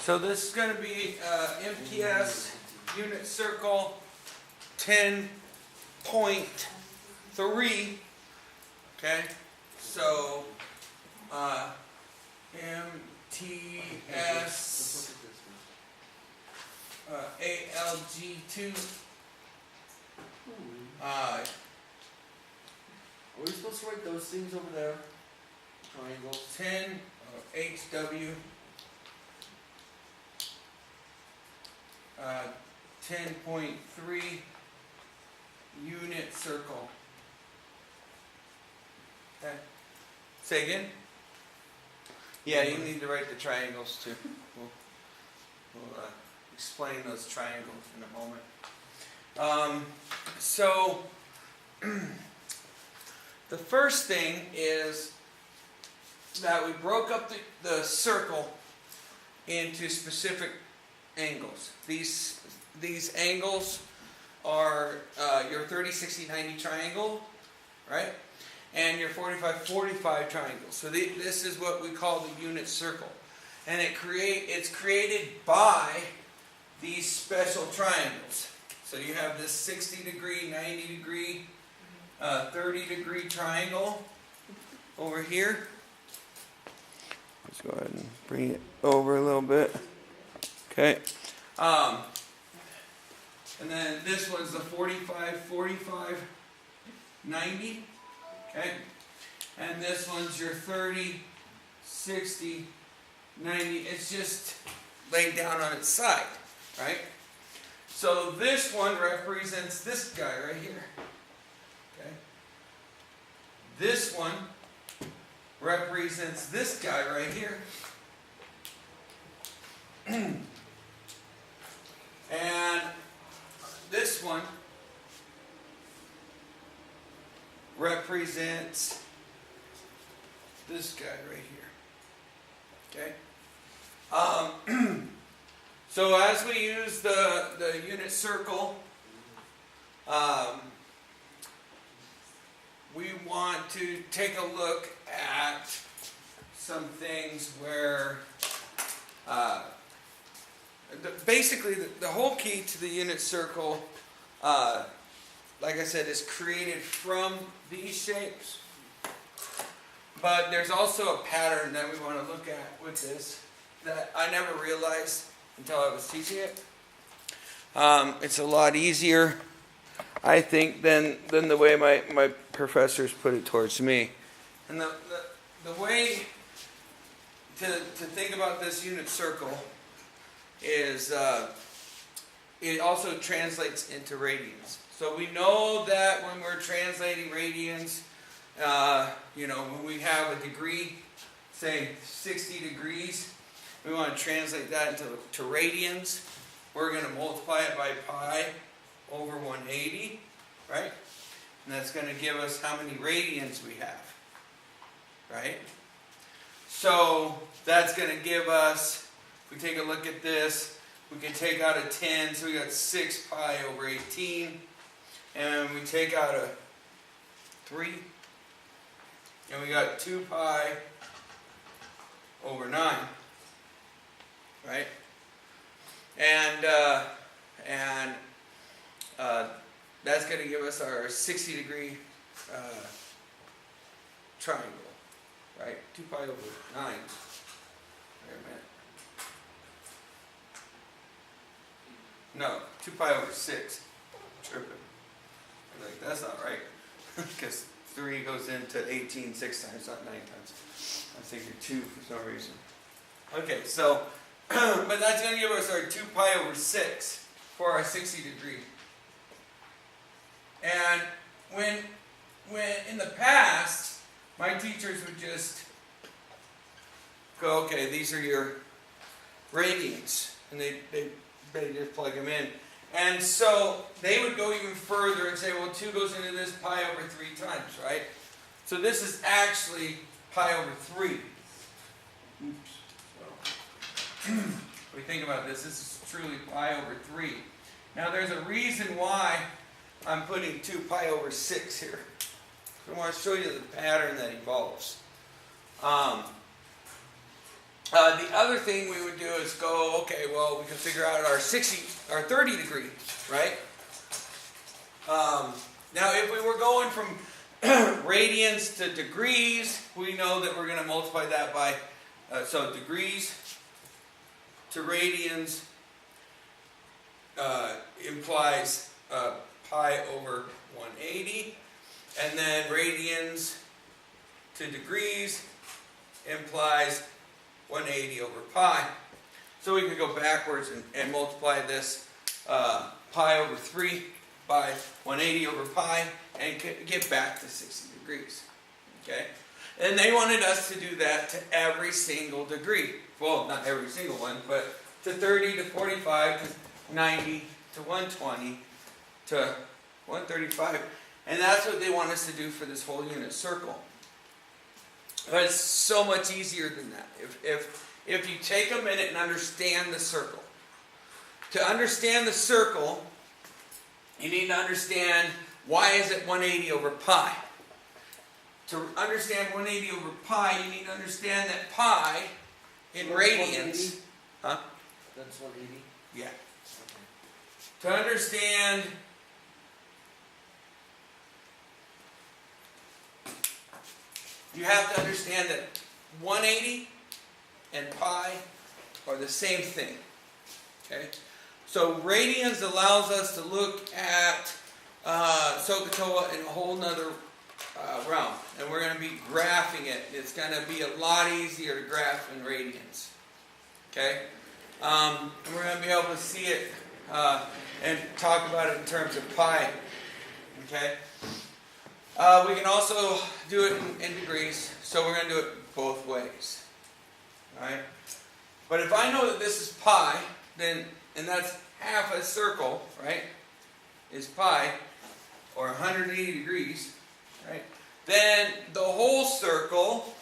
So this is going to be MPS unit circle 10.3. Okay, so MTS ALG2. Are we supposed to write those things over there? Triangles. 10 HW 10.3 unit circle. Okay. Say again? Yeah, you need to write the triangles too. We'll explain those triangles in a moment. So the first thing is that we broke up the circle into specific angles. These angles are your 30, 60, 90 triangle, right? And your 45, 45 triangle. So this is what we call the unit circle. And it's created by these special triangles. So you have this 60 degree, 90 degree, 30 degree triangle over here. Let's go ahead and bring it over a little bit. Okay. And then this one's the 45, 45, 90. Okay. And this one's your 30, 60, 90. It's just laid down on its side, right? So this one represents this guy right here. Okay. This one represents this guy right here. And this one represents this guy right here. Okay. So as we use the unit circle, we want to take a look at some things where basically the whole key to the unit circle, like I said, is created from these shapes. But there's also a pattern that we want to look at with this that I never realized until I was teaching it. It's a lot easier, I think, than the way my professors put it towards me. And the way to think about this unit circle is it also translates into radians. So we know that when we're translating radians, when we have a degree, say 60 degrees, we want to translate that into radians. We're going to multiply it by pi over 180, right? And that's going to give us how many radians we have, right? So that's going to give us, if we take a look at this, we can take out a 10, so we got 6 pi over 18. And we take out a 3, and we got 2 pi over 9, right? And that's going to give us our 60 degree triangle, right? 2 pi over 9. Wait a minute. No, 2 pi over 6. Tripping. Like, that's not right, because 3 goes into 18 6 times, not 9 times. I figured 2 for some reason. Okay, so, but that's going to give us our 2 pi over 6 for our 60 degree. And when in the past, my teachers would just go, okay, these are your radians, and they just plug them in. And so they would go even further and say, well, 2 goes into this pi over 3 times, right? So this is actually pi over 3. Oops. So, if we think about this is truly pi over 3. Now there's a reason why I'm putting 2 pi over 6 here. So I want to show you the pattern that evolves. The other thing we would do is go, okay, well, we can figure out our 30 degrees, right? Now, if we were going from radians to degrees, we know that we're going to multiply that by, so degrees to radians implies pi over 180, and then radians to degrees implies 180 over pi. So we could go backwards and multiply this pi over 3 by 180 over pi and get back to 60 degrees. Okay? And they wanted us to do that to every single degree. Well, not every single one, but to 30 to 45 to 90 to 120 to 135. And that's what they want us to do for this whole unit circle. But it's so much easier than that. If you take a minute and understand the circle. To understand the circle, you need to understand why is it 180 over pi. To understand 180 over pi, you need to understand that pi in radians. Huh? That's 180? Yeah. To understand you have to understand that 180 and pi are the same thing. Okay? So radians allows us to look at SOHCAHTOA in a whole nother realm. And we're going to be graphing it. It's going to be a lot easier to graph in radians. Okay? And we're going to be able to see it and talk about it in terms of pi. Okay? We can also do it in degrees, so we're going to do it both ways. Alright? But if I know that this is pi, then, and that's half a circle, right, is pi, or 180 degrees, right, then the whole circle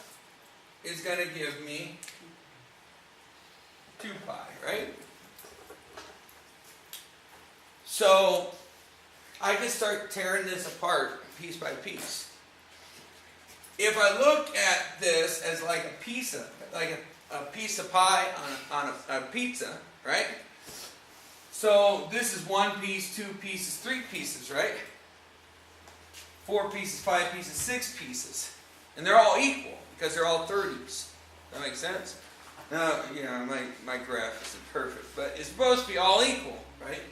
is going to give me 2 pi, right? So I can start tearing this apart piece by piece. If I look at this as like a pizza, like a piece of pie on a pizza, right? So this is 1 piece, 2 pieces, 3 pieces, right? 4 pieces, 5 pieces, 6 pieces. And they're all equal because they're all 30s. That makes sense? Now, you know, my graph isn't perfect, but it's supposed to be all equal, right?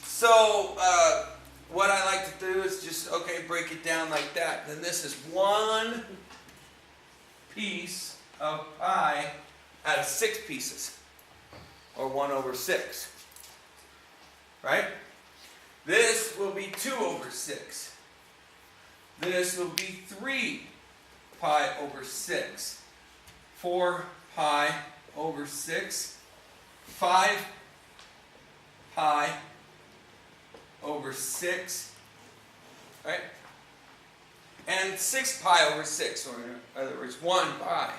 So, what I like to do is just, okay, break it down like that. Then this is 1 piece of pi out of 6 pieces, or 1 over 6, right? This will be 2 over 6. This will be 3 pi over 6, 4 pi over 6, 5 pi over 6, right? And 6 pi over 6, or in other words, 1 pi.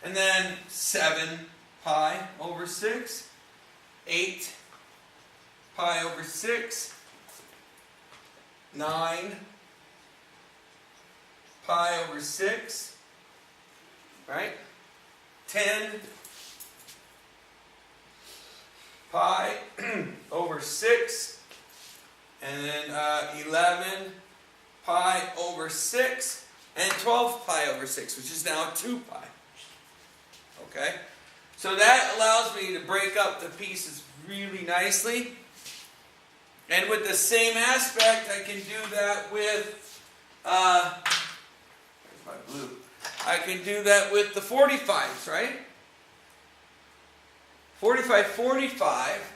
And then 7 pi over 6, 8 pi over 6, 9 pi over 6, right? 10 pi over 6, and then 11 pi over 6, and 12 pi over 6, which is now 2 pi. Okay? So that allows me to break up the pieces really nicely. And with the same aspect, I can do that with, where's my blue? I can do that with the 45s, right? 45,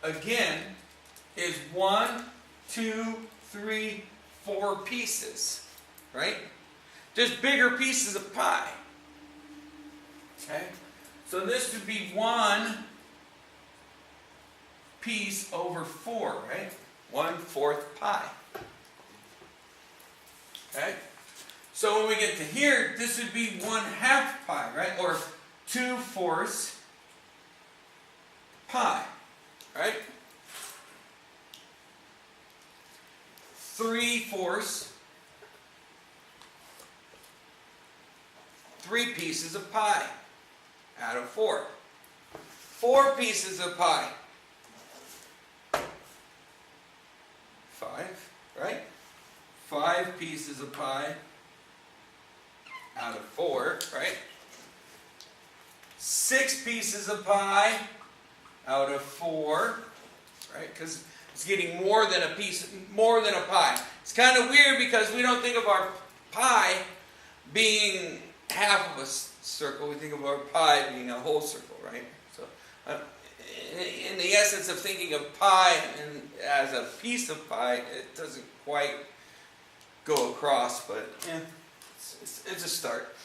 again, is 1, 2, 3, 4 pieces, right? Just bigger pieces of pie. Okay? So this would be 1 piece over 4, right? 1/4 pi. Okay? So when we get to here, this would be 1/2 pi, right? Or 2/4 pi, right? 3/4, 3 pieces. pieces of pie out of 4. 4 pieces of pie. 5, right? 5 pieces of pie out of 4, right? 6 pieces of pie out of 4, right? Because it's getting more than a piece, more than a pie. It's kind of weird because we don't think of our pie being half of a circle. We think of our pie being a whole circle, right? So, in the essence of thinking of pie and as a piece of pie, it doesn't quite go across, but yeah, it's a start.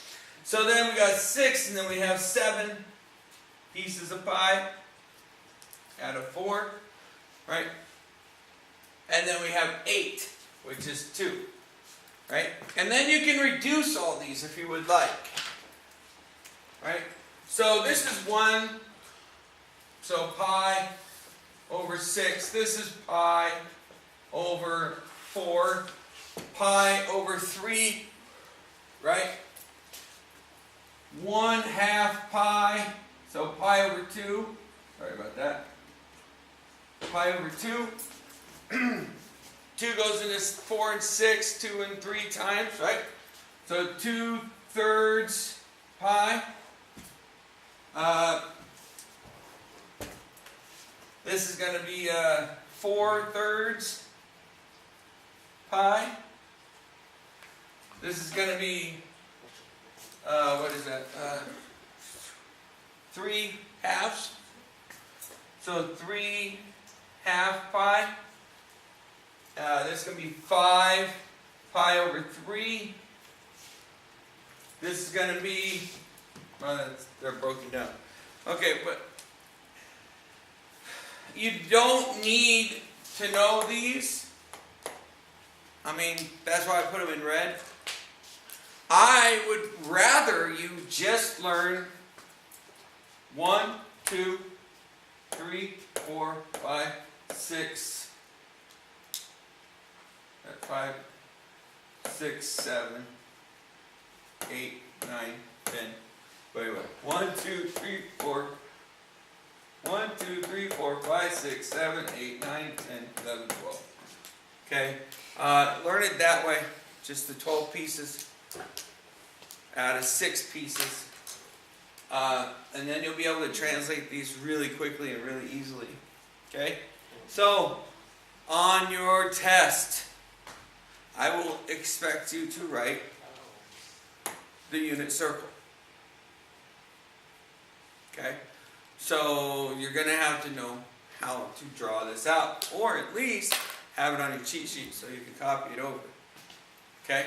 So then we got 6, and then we have 7 pieces of pie out of 4, right? And then we have 8, which is 2, right? And then you can reduce all these if you would like, right? So this is 1, so pi over 6. This is pi over 4, pi over 3, right? 1/2 pi, so pi over 2. Sorry about that. Pi over 2. 2 goes into 4 and 6, 2 and 3 times, right? So 2/3 pi. This is going to be 4/3 pi. This is going to be, what is that? 3/2. So 3/2 pi. This is going to be 5 pi over 3. This is going to be, well, they're broken down. Okay, but you don't need to know these. I mean, that's why I put them in red. I would rather you just learn 1, 2, 3, 4, 5, 6, 5, 6, 7, 8, 9, 10. Wait. 1, 2, 3, 4. 1, 2, 3, 4, 5, 6, 7, 8, 9, 10, 11, 12. Okay? Learn it that way. Just the 12 pieces out of 6 pieces. And then you'll be able to translate these really quickly and really easily. Okay? So, on your test, I will expect you to write the unit circle. Okay? So you're going to have to know how to draw this out, or at least have it on your cheat sheet so you can copy it over. Okay?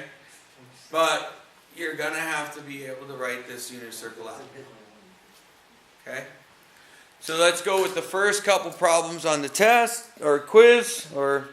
But you're going to have to be able to write this unit circle out. Okay? So let's go with the first couple problems on the test, or quiz, or